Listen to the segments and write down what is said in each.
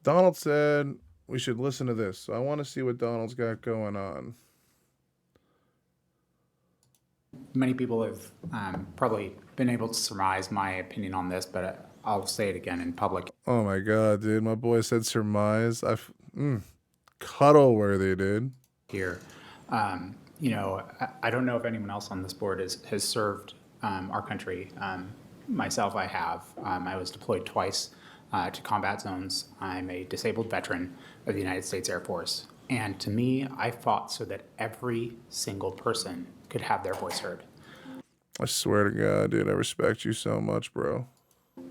Donald said we should listen to this. So I want to see what Donald's got going on. Many people have probably been able to surmise my opinion on this, but I'll say it again in public. Oh my God, dude. My boy said surmise. Cuddle worthy, dude. Here, I don't know if anyone else on this board has served our country. Myself, I have. I was deployed twice to combat zones. I'm a disabled veteran of the United States Air Force. And to me, I fought so that every single person could have their voice heard. I swear to God, dude, I respect you so much, bro.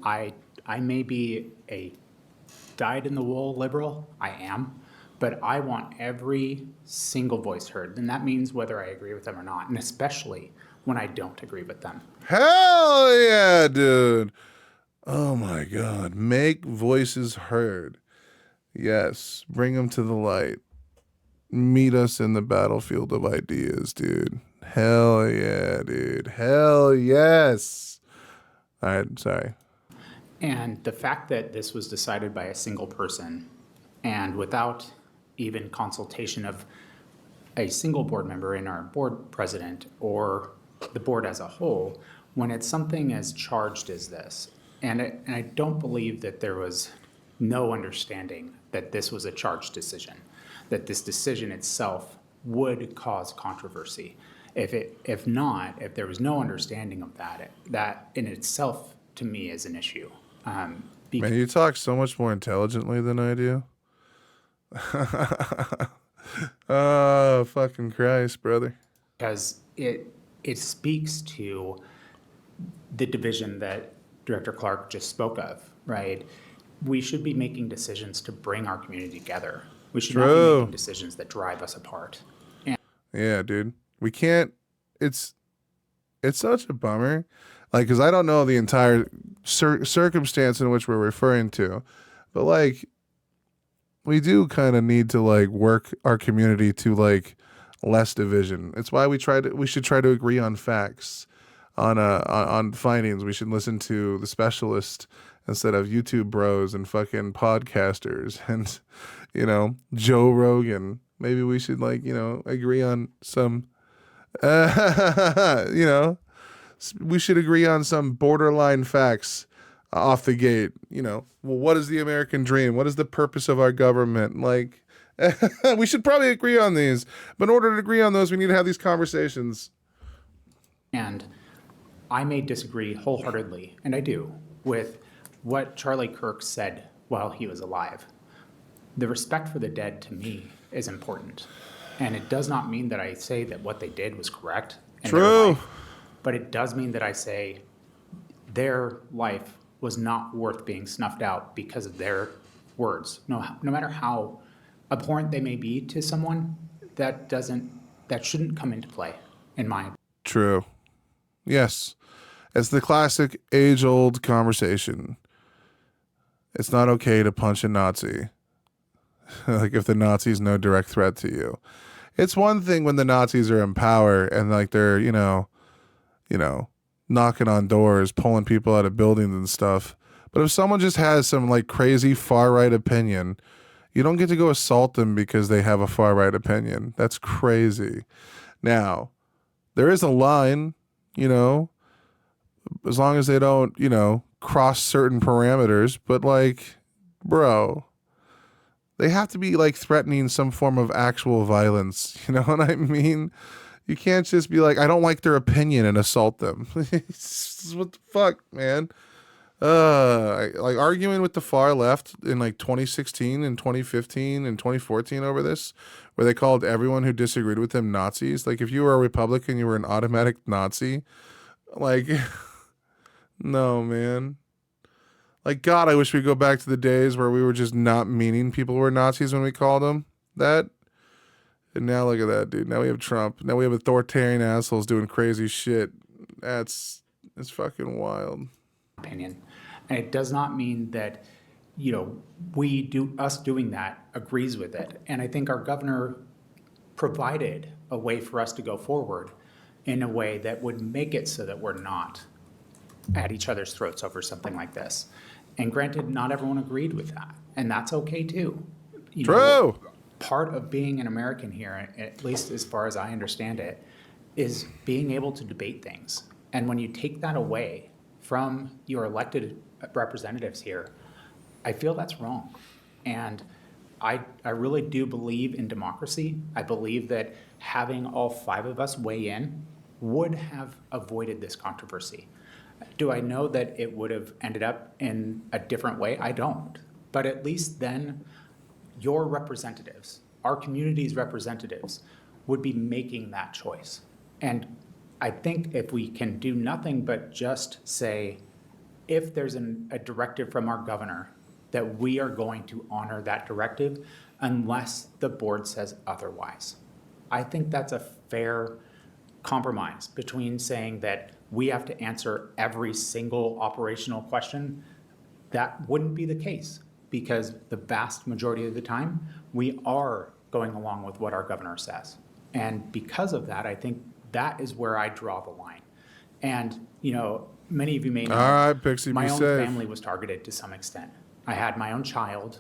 I may be a dyed-in-the-wool liberal, I am, but I want every single voice heard. And that means whether I agree with them or not, and especially when I don't agree with them. Hell yeah, dude. Oh my God. Make voices heard. Yes. Bring them to the light. Meet us in the battlefield of ideas, dude. Hell yeah, dude. Hell yes. All right, sorry. And the fact that this was decided by a single person and without even consultation of a single board member and our board president or the board as a whole, when it's something as charged as this, and I don't believe that there was no understanding that this was a charged decision, that this decision itself would cause controversy. If there was no understanding of that, that in itself to me is an issue. Man, you talk so much more intelligently than I do. Oh, fucking Christ, brother. Because it speaks to the division that Director Clark just spoke of, right? We should be making decisions to bring our community together. We should not be making decisions that drive us apart. Yeah, dude. We can't. It's such a bummer. Like, because I don't know the entire circumstance in which we're referring to, but like, we do kind of need to like work our community to like less division. It's why we should try to agree on facts, on findings. We should listen to the specialist instead of YouTube bros and fucking podcasters and, Joe Rogan. Maybe we should agree on some, we should agree on some borderline facts off the gate. Well, what is the American dream? What is the purpose of our government? Like, we should probably agree on these. But in order to agree on those, we need to have these conversations. And I may disagree wholeheartedly, and I do, with what Charlie Kirk said while he was alive. The respect for the dead, to me, is important. And it does not mean that I say that what they did was correct. True. But it does mean that I say their life was not worth being snuffed out because of their words. No matter how abhorrent they may be to someone, that shouldn't come into play, in my opinion. True. Yes. It's the classic age-old conversation. It's not okay to punch a Nazi. Like, if the Nazi's no direct threat to you. It's one thing when the Nazis are in power and like they're, knocking on doors, pulling people out of buildings and stuff. But if someone just has some like crazy far-right opinion, you don't get to go assault them because they have a far-right opinion. That's crazy. Now, there is a line, as long as they don't, cross certain parameters. But like, bro, they have to be like threatening some form of actual violence. You know what I mean? You can't just be like, I don't like their opinion and assault them. What the fuck, man? Like arguing with the far left in like 2016 and 2015 and 2014 over this, where they called everyone who disagreed with them Nazis. Like, if you were a Republican, you were an automatic Nazi. Like, no, man. Like, God, I wish we'd go back to the days where we were just not meaning people were Nazis when we called them that. And now look at that, dude. Now we have Trump. Now we have authoritarian assholes doing crazy shit. It's fucking wild. Opinion. And it does not mean that, us doing that agrees with it. And I think our governor provided a way for us to go forward in a way that would make it so that we're not at each other's throats over something like this. And granted, not everyone agreed with that. and that's okay too. You know, True. part of being an American here, at least as far as I understand it, is being able to debate things. And when you take that away from your elected representatives here, I feel that's wrong. And I really do believe in democracy. I believe that having all 5 of us weigh in would have avoided this controversy. Do I know that it would have ended up in a different way? I don't. But at least then your representatives, our community's representatives, would be making that choice. And I think if we can do nothing but just say, if there's a directive from our governor, that we are going to honor that directive unless the board says otherwise. I think that's a fair compromise between saying that we have to answer every single operational question. That wouldn't be the case, because the vast majority of the time, we are going along with what our governor says. And because of that, I think that is where I draw the line. And, you know, many of you may know, All right, Pixie, my be own safe. family was targeted to some extent. I had my own child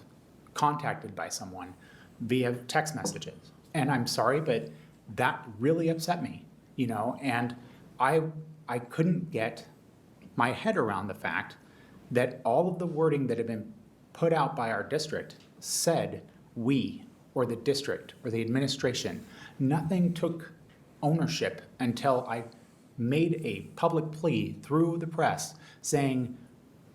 contacted by someone via text messages. And I'm sorry, but that really upset me, you know, and I couldn't get my head around the fact that all of the wording that had been put out by our district said we, or the district, or the administration. Nothing took ownership until I made a public plea through the press saying,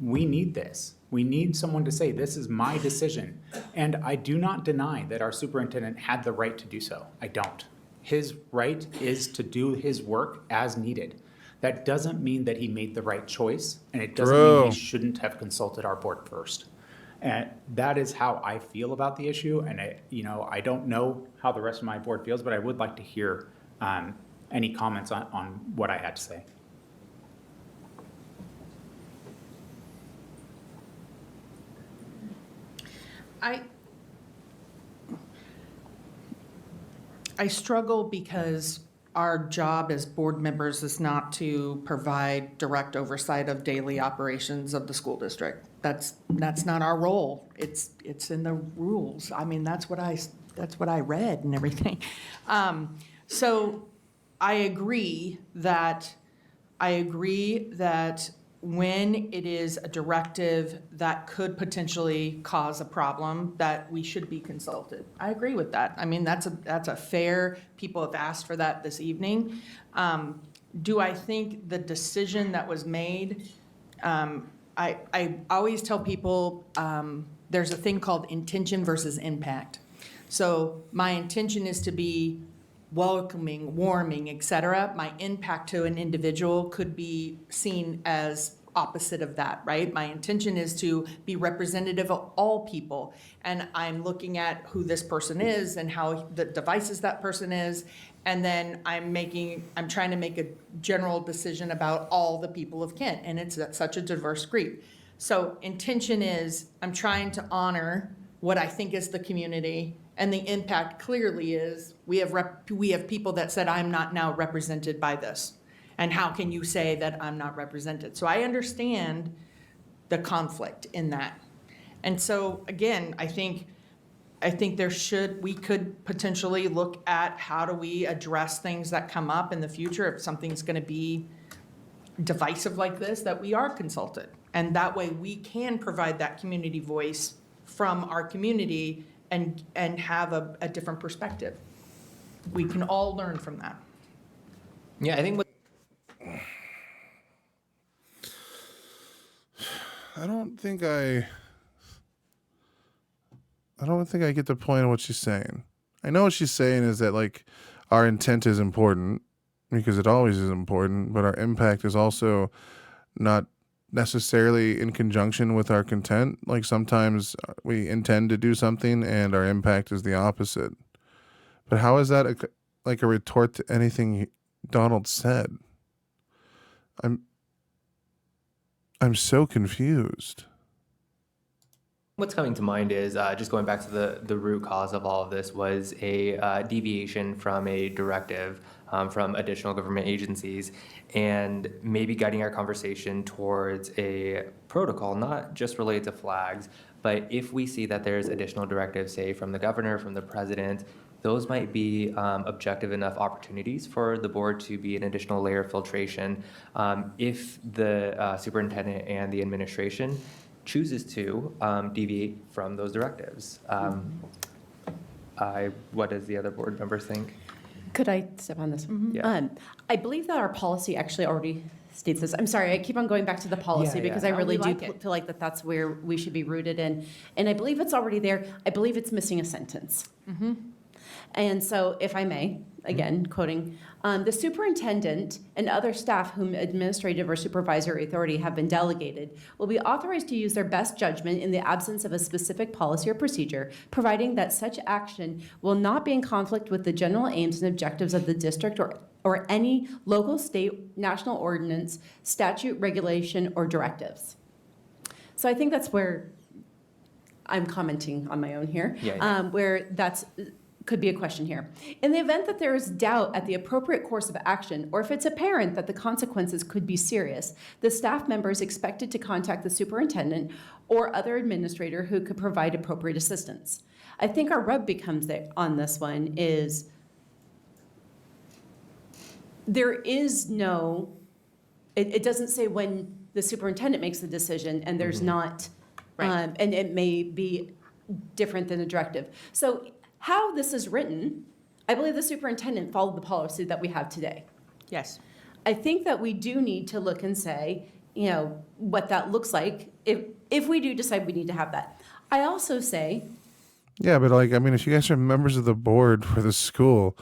we need this. We need someone to say, this is my decision. And I do not deny that our superintendent had the right to do so. I don't. His right is to do his work as needed. That doesn't mean that he made the right choice, and it doesn't mean he shouldn't have consulted our board first. And that is how I feel about the issue. And I don't know how the rest of my board feels, but I would like to hear any comments on what I had to say. I struggle because our job as board members is not to provide direct oversight of daily operations of the school district. That's not our role. It's in the rules. I mean, that's what I read and everything. So I agree that when it is a directive that could potentially cause a problem, that we should be consulted. I agree with that. I mean, that's a fair, people have asked for that this evening. Do I think the decision that was made, I always tell people there's a thing called intention versus impact. So my intention is to be welcoming, warming, et cetera. My impact to an individual could be seen as opposite of that, right? My intention is to be representative of all people, and I'm looking at who this person is and how the devices that person is, and then I'm trying to make a general decision about all the people of Kent, and it's such a diverse group. So intention is I'm trying to honor what I think is the community, and the impact clearly is we have people that said I'm not now represented by this. And how can you say that I'm not represented? So I understand the conflict in that. And so again, I think we could potentially look at how do we address things that come up in the future if something's going to be divisive like this, that we are consulted. And that way we can provide that community voice from our community and have a different perspective. We can all learn from that. Yeah, I think I don't think I get the point of what she's saying. I know what she's saying is that, like, our intent is important because it always is important, but our impact is also not necessarily in conjunction with our content. Like, sometimes we intend to do something and our impact is the opposite. But how is that a retort to anything Donald said? I'm so confused. what's coming to mind is just going back to the root cause of all of this was a deviation from a directive from additional government agencies, and maybe guiding our conversation towards a protocol, not just related to flags, But if we see that there's additional directives, say from the governor, from the president, those might be objective enough opportunities for the board to be an additional layer of filtration if the superintendent and the administration chooses to deviate from those directives. What does the other board members think? Could I step on this one? Yeah. I believe that our policy actually already states this. I'm sorry, I keep on going back to the policy Yeah, because yeah. I really we do like it. feel like that's where we should be rooted in. And I believe it's already there. I believe it's missing a sentence. And so, if I may, again, quoting, the superintendent and other staff whom administrative or supervisory authority have been delegated will be authorized to use their best judgment in the absence of a specific policy or procedure, providing that such action will not be in conflict with the general aims and objectives of the district or any local, state, national ordinance, statute, regulation, or directives. So I think that's where I'm commenting on my own here, Yeah. where that's could be a question here. In the event that there is doubt at the appropriate course of action, or if it's apparent that the consequences could be serious, the staff member is expected to contact the superintendent or other administrator who could provide appropriate assistance. I think our rub becomes on this one is there is no, it doesn't say when the superintendent makes the decision, and there's not, Right. and it may be different than the directive. So how this is written, I believe the superintendent followed the policy that we have today. Yes. I think that we do need to look and say, what that looks like if we do decide we need to have that. I also say, Yeah, but like, I mean, if you guys are members of the board for the school,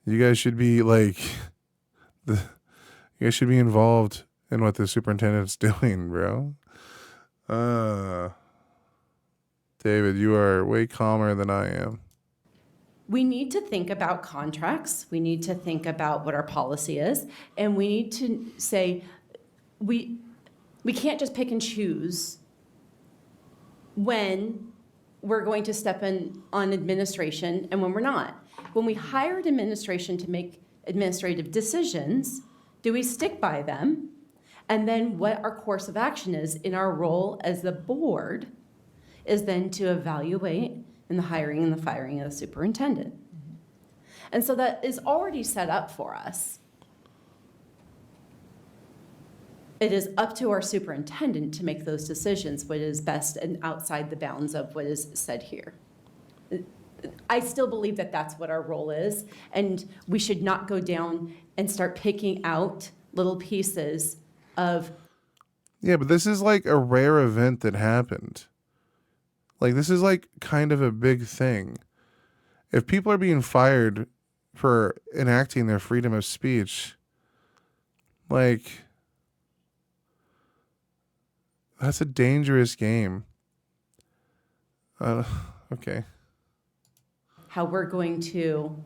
you guys should be like, you guys should be involved in what the superintendent's doing, bro. David, you are way calmer than I am. we need to think about contracts, we need to think about what our policy is, and we need to say, we can't just pick and choose when we're going to step in on administration and when we're not. When we hire an administration to make administrative decisions, do we stick by them? And then what our course of action is in our role as the board is then to evaluate in the hiring and the firing of the superintendent. And so that is already set up for us. It is up to our superintendent to make those decisions, what is best and outside the bounds of what is said here. I still believe that that's what our role is, and we should not go down and start picking out little pieces of. Yeah, but this is like a rare event that happened. Like, this is like kind of a big thing. If people are being fired for enacting their freedom of speech, like, that's a dangerous game. Okay. How we're going to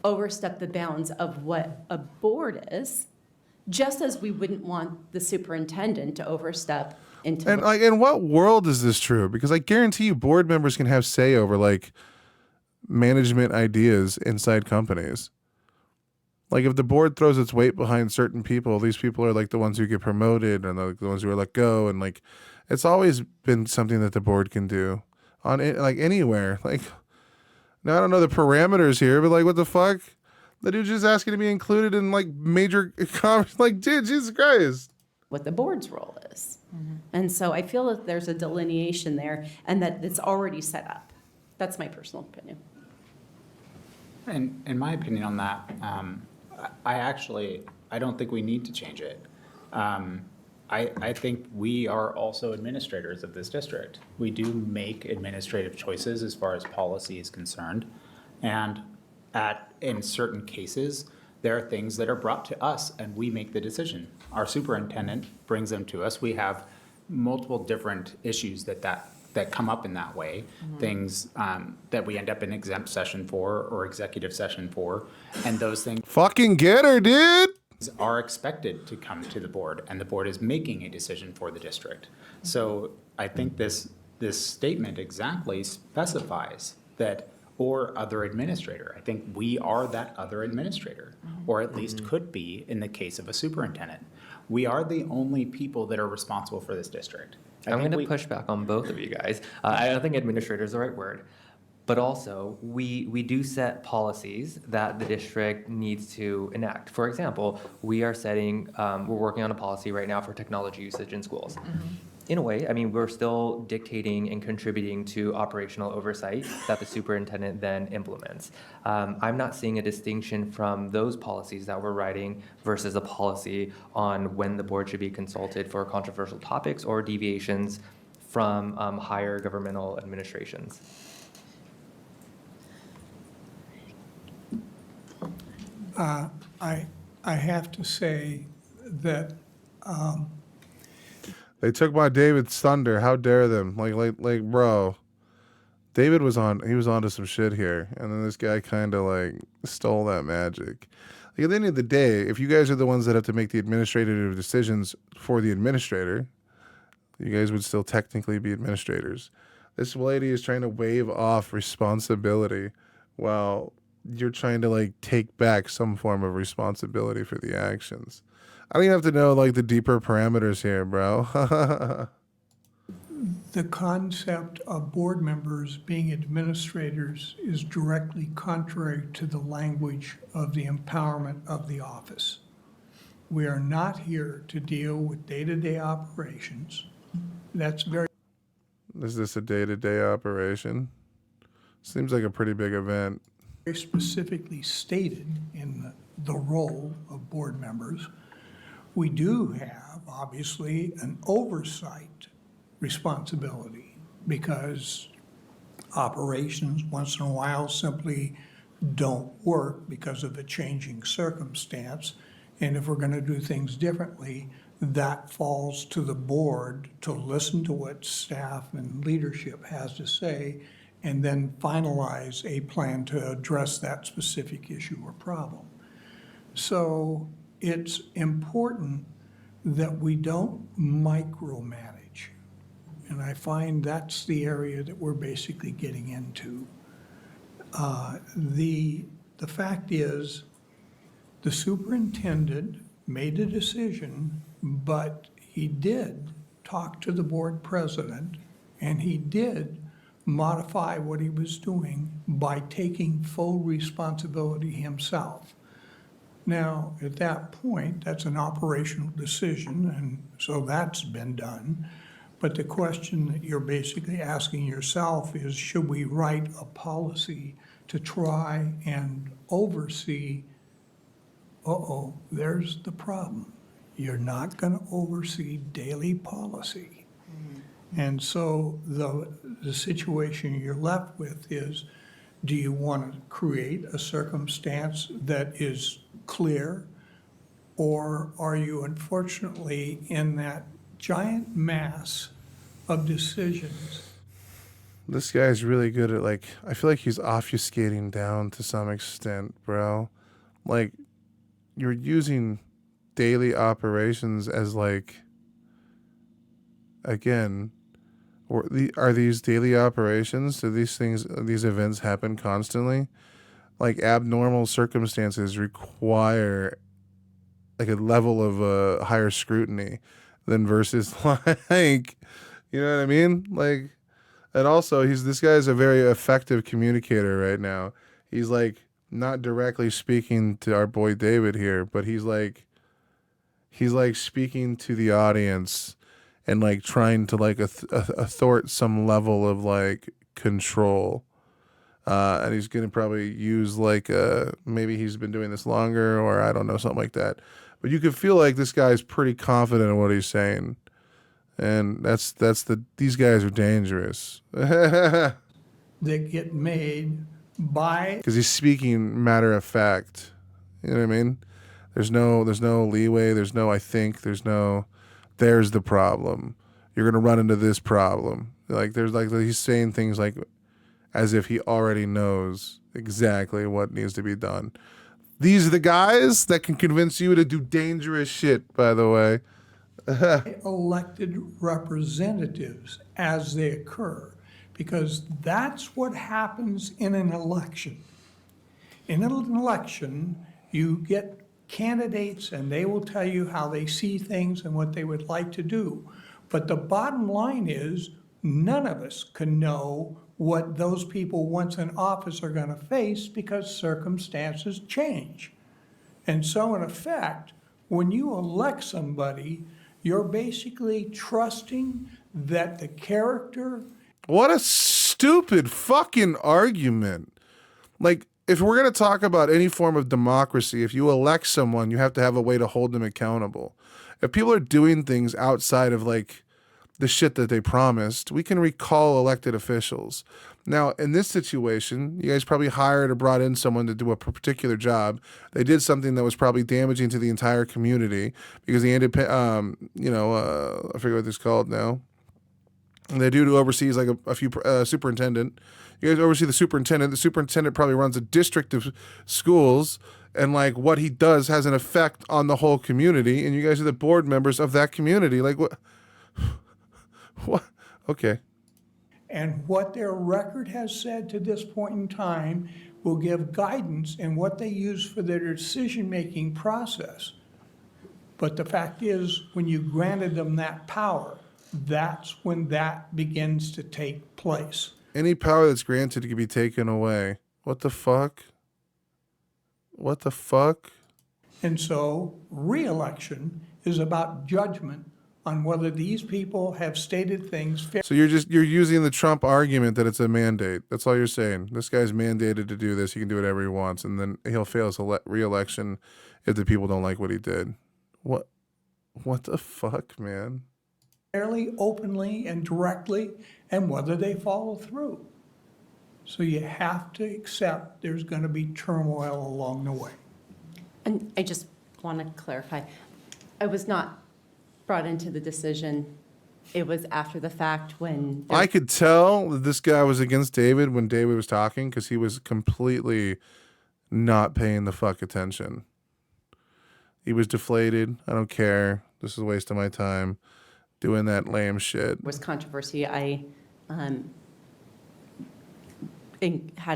overstep the bounds of what a board is, just as we wouldn't want the superintendent to overstep into. And like, in what world is this true? Because I guarantee you board members can have say over like management ideas inside companies. Like, if the board throws its weight behind certain people, these people are like the ones who get promoted and the ones who are let go. And like, it's always been something that the board can do on it, like anywhere. Like, now I don't know the parameters here, but like, what the fuck? The dude's just asking to be included in like major like, dude, Jesus Christ. What the board's role is. And so I feel that there's a delineation there and that it's already set up. That's my personal opinion. And in my opinion on that, I don't think we need to change it. I think we are also administrators of this district. We do make administrative choices as far as policy is concerned. And in certain cases, there are things that are brought to us and we make the decision. Our superintendent brings them to us. We have multiple different issues that come up in that way, things that we end up in exempt session for or executive session for, and those things Fucking get her, dude. are expected to come to the board, and the board is making a decision for the district. So I think this statement exactly specifies that, or other administrator. I think we are that other administrator, or at least could be in the case of a superintendent. We are the only people that are responsible for this district. I'm going to push back on both of you guys. I don't think administrator is the right word. But also, we do set policies that the district needs to enact. For example, we are setting, we're working on a policy right now for technology usage in schools. In a way, I mean, we're still dictating and contributing to operational oversight that the superintendent then implements. I'm not seeing a distinction from those policies that we're writing versus a policy on when the board should be consulted for controversial topics or deviations from higher governmental administrations. I have to say that They took my David's thunder. How dare them? Like, bro. David was onto some shit here, and then this guy kind of like stole that magic. Like, at the end of the day, if you guys are the ones that have to make the administrative decisions for the administrator, you guys would still technically be administrators. This lady is trying to wave off responsibility while you're trying to like take back some form of responsibility for the actions. I don't even have to know like the deeper parameters here, bro. the concept of board members being administrators is directly contrary to the language of the empowerment of the office. We are not here to deal with day-to-day operations. That's very Is this a day-to-day operation? Seems like a pretty big event. very specifically stated in the role of board members. We do have, obviously, an oversight responsibility because operations once in a while simply don't work because of a changing circumstance. And if we're going to do things differently, that falls to the board to listen to what staff and leadership has to say and then finalize a plan to address that specific issue or problem. So it's important that we don't micromanage. And I find that's the area that we're basically getting into. The fact is, the superintendent made a decision, but he did talk to the board president, and he did modify what he was doing by taking full responsibility himself. Now, at that point, that's an operational decision, and so that's been done. But the question that you're basically asking yourself is, should we write a policy to try and oversee? There's the problem. You're not going to oversee daily policy. And so the situation you're left with is, do you want to create a circumstance that is clear? Or are you unfortunately in that giant mass of decisions? This guy's really good at like, I feel like he's obfuscating down to some extent, bro. Like, you're using daily operations as like, again, are these daily operations? Do these events happen constantly? Like, abnormal circumstances require like a level of higher scrutiny than versus like, you know what I mean? Like, and also this guy's a very effective communicator right now. He's like not directly speaking to our boy David here, but he's like speaking to the audience and like trying to like thwart some level of like control. And he's going to probably use like maybe he's been doing this longer or I don't know, something like that. But you can feel like this guy's pretty confident in what he's saying. And these guys are dangerous. That get made by Because he's speaking matter of fact. You know what I mean? There's no leeway. There's no I think. There's the problem. You're gonna run into this problem. Like he's saying things like as if he already knows exactly what needs to be done. These are the guys that can convince you to do dangerous shit, by the way. elected representatives as they occur, because that's what happens in an election. In an election, you get candidates, and they will tell you how they see things and what they would like to do. But the bottom line is, none of us can know what those people once in office are going to face because circumstances change. And so in effect, when you elect somebody, you're basically trusting that the character. What a stupid fucking argument. Like, if we're going to talk about any form of democracy, if you elect someone, you have to have a way to hold them accountable. If people are doing things outside of like the shit that they promised, we can recall elected officials. Now, in this situation, you guys probably hired or brought in someone to do a particular job. They did something that was probably damaging to the entire community because the I forget what it's called now. And they do to oversees like a few superintendent. You guys oversee the superintendent. The superintendent probably runs a district of schools, and like what he does has an effect on the whole community. And you guys are the board members of that community. Like what? What? Okay. And what their record has said to this point in time will give guidance in what they use for their decision-making process. But the fact is, when you granted them that power, that's when that begins to take place. Any power that's granted can be taken away. What the fuck? What the fuck? And so, re-election is about judgment on whether these people have stated things fair. So you're using the Trump argument that it's a mandate. That's all you're saying. This guy's mandated to do this. He can do whatever he wants, and then he'll fail his re-election if the people don't like what he did. What the fuck, man? Fairly, openly, and directly, and whether they follow through. So you have to accept there's going to be turmoil along the way. And I just want to clarify, I was not brought into the decision. It was after the fact when I could tell that this guy was against David when David was talking because he was completely not paying the fuck attention. He was deflated. I don't care. This is a waste of my time doing that lame shit. was controversy. I had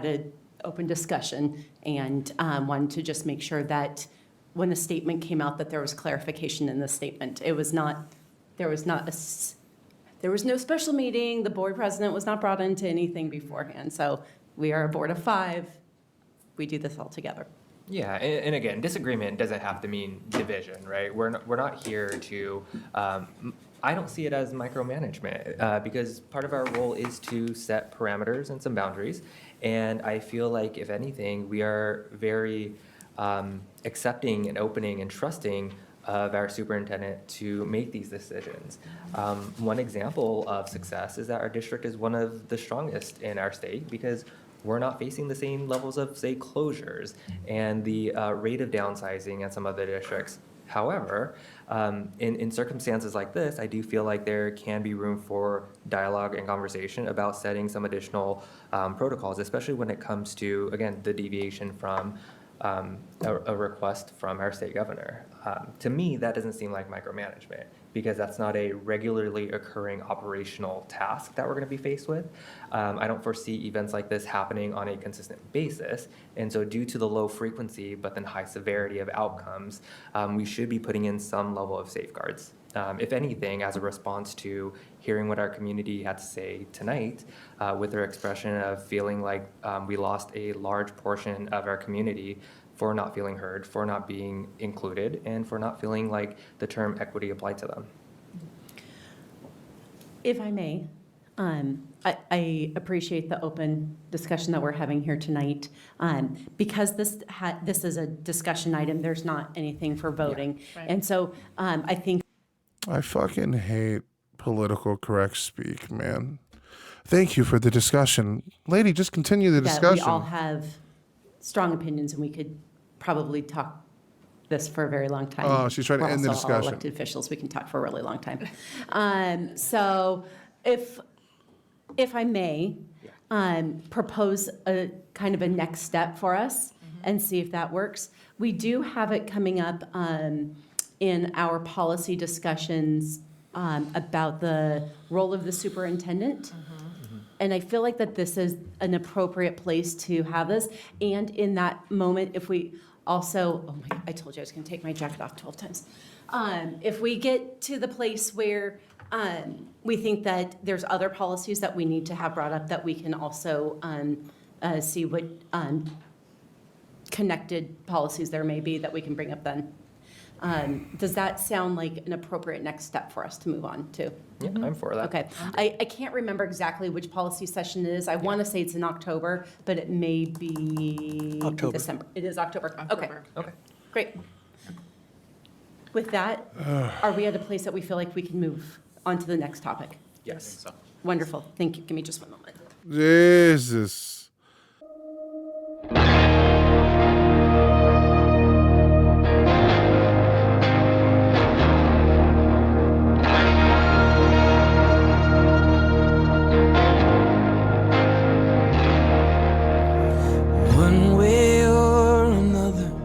an open discussion and wanted to just make sure that when a statement came out that there was clarification in the statement. There was no special meeting. The board president was not brought into anything beforehand. So we are a board of 5. We do this all together. Yeah, and again, disagreement doesn't have to mean division, right? We're not here to. I don't see it as micromanagement because part of our role is to set parameters and some boundaries, and I feel like if anything, we are very accepting and opening and trusting of our superintendent to make these decisions. One example of success is that our district is one of the strongest in our state because we're not facing the same levels of, say, closures and the rate of downsizing at some other districts. However, in circumstances like this, I do feel like there can be room for dialogue and conversation about setting some additional protocols, especially when it comes to, again, the deviation from a request from our state governor. To me, that doesn't seem like micromanagement because that's not a regularly occurring operational task that we're going to be faced with. I don't foresee events like this happening on a consistent basis. And so due to the low frequency but then high severity of outcomes, we should be putting in some level of safeguards. If anything, as a response to hearing what our community had to say tonight, with their expression of feeling like we lost a large portion of our community for not feeling heard, for not being included, and for not feeling like the term equity applied to them. If I may, I appreciate the open discussion that we're having here tonight. Because this is a discussion item, there's not anything for voting. right. And so I think I fucking hate political correct speak, man. Thank you for the discussion. Lady, just continue the that we discussion. all have strong opinions, and we could probably talk this for a very long time. Oh, she's trying to We're end the also all discussion. elected officials, we can talk for a really long time. So if I may, propose a kind of a next step for us and see if that works. We do have it coming up in our policy discussions about the role of the superintendent. And I feel like that this is an appropriate place to have this. And in that moment, if we also, oh my, I told you I was gonna take my jacket off 12 times. If we get to the place where we think that there's other policies that we need to have brought up, that we can also see what connected policies there may be that we can bring up then. Does that sound like an appropriate next step for us to move on to? Yeah, I'm for that. Okay, I can't remember exactly which policy session it is. I want to say it's in October, but it may be October. December. It is October. Okay, October. Okay. great. With that, are we at a place that we feel like we can move on to the next topic? Yes. So. Wonderful, thank you. Give me just one moment. Jesus.